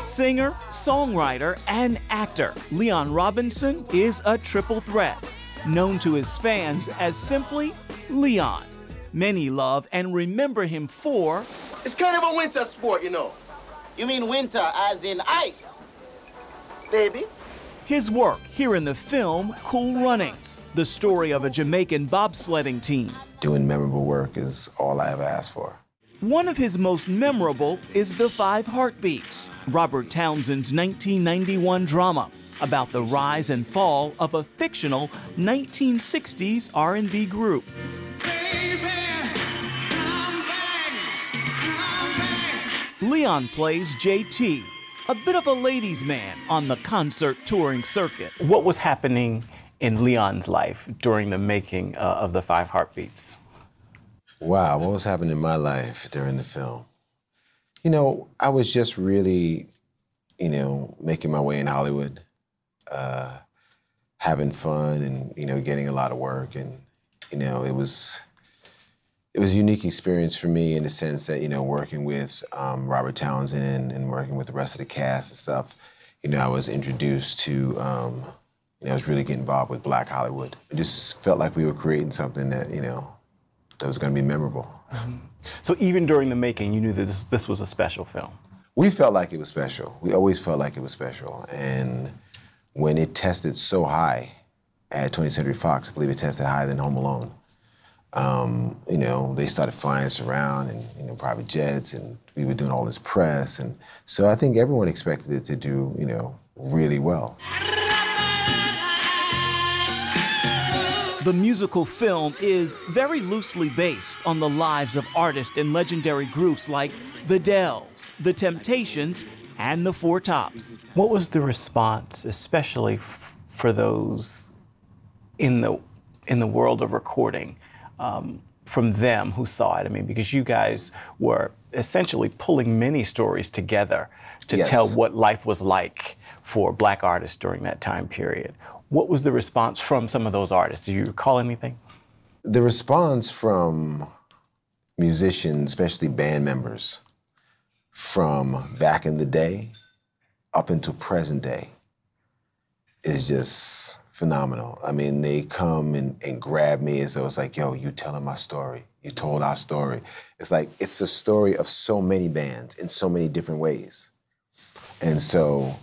Singer, songwriter, and actor, Leon Robinson is a triple threat, known to his fans as simply Leon. Many love and remember him for... It's kind of a winter sport, you know. You mean winter as in ice? Baby. His work here in the film Cool Runnings, the story of a Jamaican bobsledding team. Doing memorable work is all I ever asked for. One of his most memorable is The Five Heartbeats, Robert Townsend's 1991 drama about the rise and fall of a fictional 1960s R&B group. Leon plays JT, a bit of a ladies' man on the concert touring circuit. What was happening in Leon's life during the making of The Five Heartbeats? Wow, what was happening in my life during the film? You know, I was just really, you know, making my way in Hollywood, having fun and, you know, getting a lot of work. And, you know, it was a unique experience for me in the sense that, you know, working with Robert Townsend and working with the rest of the cast and stuff, you know, I was introduced to, you know, I was really getting involved with Black Hollywood. It just felt like we were creating something that, you know, that was going to be memorable. Mm-hmm. So even during the making, you knew that this was a special film? We felt like it was special. We always felt like it was special. And when it tested so high at 20th Century Fox, I believe it tested higher than Home Alone, you know, they started flying us around in, you know, private jets, and we were doing all this press. And so I think everyone expected it to do, you know, really well. The musical film is very loosely based on the lives of artists and legendary groups like The Dells, The Temptations, and The Four Tops. What was the response, especially for those in the world of recording, from them who saw it? I mean, because you guys were essentially pulling many stories together to Yes. tell what life was like for Black artists during that time period. What was the response from some of those artists? Do you recall anything? The response from musicians, especially band members, from back in the day up until present day is just phenomenal. I mean, they come and grab me as though it's like, yo, you telling my story. You told our story. It's like, it's the story of so many bands in so many different ways. And so,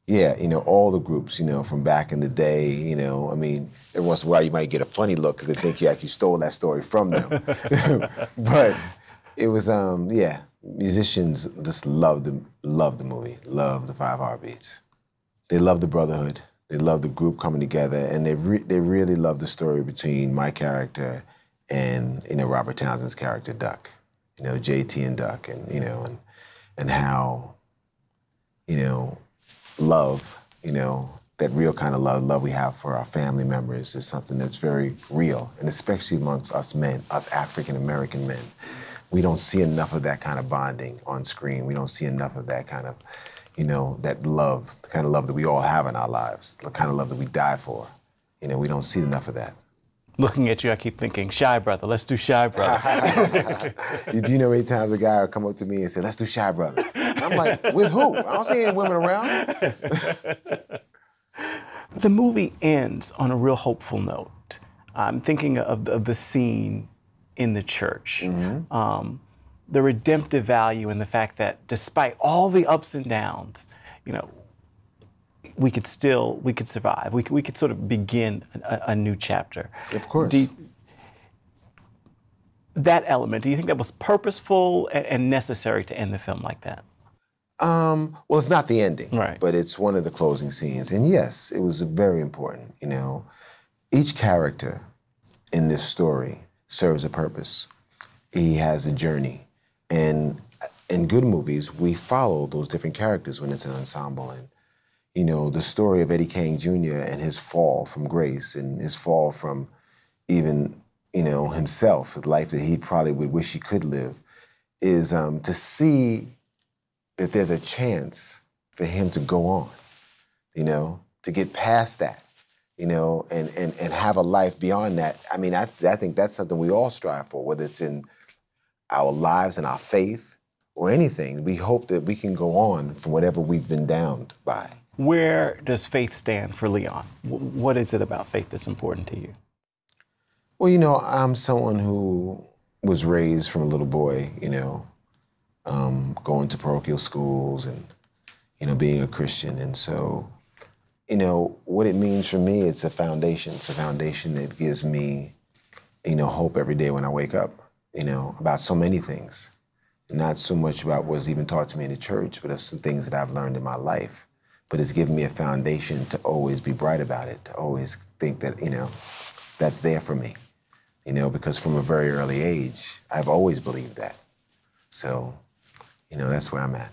yeah, you know, all the groups, you know, from back in the day, you know, I mean, every once in a while you might get a funny look because they think you actually stole that story from them. But it was, yeah, musicians just loved the movie, loved The Five Heartbeats. They loved the brotherhood. They loved the group coming together, and they really loved the story between my character and, you know, Robert Townsend's character, Duck. You know, JT and Duck, and, you know, and how, you know, love, you know, that real kind of love we have for our family members is something that's very real, and especially amongst us men, us African-American men. We don't see enough of that kind of bonding on screen. We don't see enough of that kind of, you know, that love, the kind of love that we all have in our lives, the kind of love that we die for. You know, we don't see enough of that. Looking at you, I keep thinking, Shy Brother, let's do Shy Brother. Do you know how many times a guy will come up to me and say, let's do Shy Brother? And I'm like, with who? I don't see any women around. The movie ends on a real hopeful note. I'm thinking of the scene in the church. Mm-hmm. The redemptive value in the fact that despite all the ups and downs, you know, we could survive. We could sort of begin a new chapter. Of course. That element, do you think that was purposeful and necessary to end the film like that? Well, it's not the ending, right, but it's one of the closing scenes. And yes, it was very important, you know. Each character in this story serves a purpose. He has a journey. And in good movies, we follow those different characters when it's an ensemble. And, you know, the story of Eddie King Jr. and his fall from grace and his fall from even, you know, himself, the life that he probably would wish he could live, is to see that there's a chance for him to go on, you know, to get past that, you know, and have a life beyond that. I mean, I think that's something we all strive for, whether it's in our lives and our faith, or anything. We hope that we can go on from whatever we've been downed by. Where does faith stand for Leon? What is it about faith that's important to you? Well, you know, I'm someone who was raised from a little boy, you know, going to parochial schools and, you know, being a Christian. And so, you know, what it means for me, it's a foundation. It's a foundation that gives me, you know, hope every day when I wake up, you know, about so many things. Not so much about what's even taught to me in the church, but of some things that I've learned in my life. But it's given me a foundation to always be bright about it, to always think that, you know, that's there for me. You know, because from a very early age, I've always believed that. So, you know, that's where I'm at.